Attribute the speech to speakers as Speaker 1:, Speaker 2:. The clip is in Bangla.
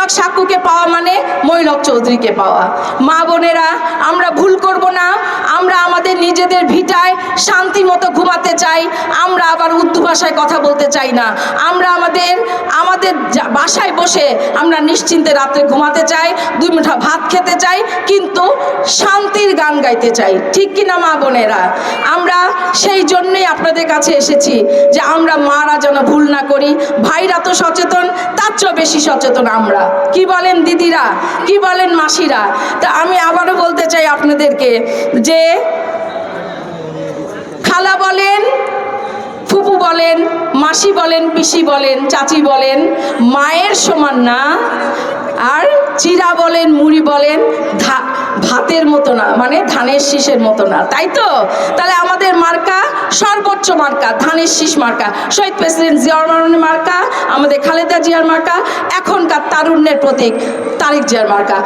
Speaker 1: মঈলক সাক্কুকে পাওয়া মানে মঈলক চৌধুরীকে পাওয়া। মা বোনেরা, আমরা ভুল করব না। আমরা আমাদের নিজেদের ভিটায় শান্তি মতো ঘুমাতে চাই। আমরা আবার উর্দু ভাষায় কথা বলতে চাই না। আমরা আমাদের বাসায় বসে আমরা নিশ্চিন্তে রাত্রে ঘুমাতে চাই, 2 মুঠা ভাত খেতে চাই, কিন্তু শান্তির গান গাইতে চাই। ঠিক কিনা মা বোনেরা? আমরা সেই জন্যই আপনাদের কাছে এসেছি যে আমরা মারা যেন ভুল না করি। ভাইরা তো সচেতন, তার চেয়েও বেশি সচেতন আমরা। কি বলেন দিদিরা, কি বলেন মাসিরা? তা আমি আবারও বলতে চাই আপনাদেরকে যে খালা বলেন, ফুপু বলেন, মাসি বলেন, পিসি বলেন, চাচি বলেন, মায়ের সমান না। আর চিরা বলেন, মুড়ি বলেন, ভাতের মতো না, মানে ধানের শীষের মতো না, তাই তো? তাহলে আমাদের মার্কা সর্বোচ্চ মার্কা ধানের শীষ মার্কা, শহীদ প্রেসিডেন্ট জিয়াউর রহমানের মার্কা, আমাদের খালেদা জিয়ার মার্কা, এখনকার তারুণ্যের প্রতীক তারেক জিয়ার মার্কা।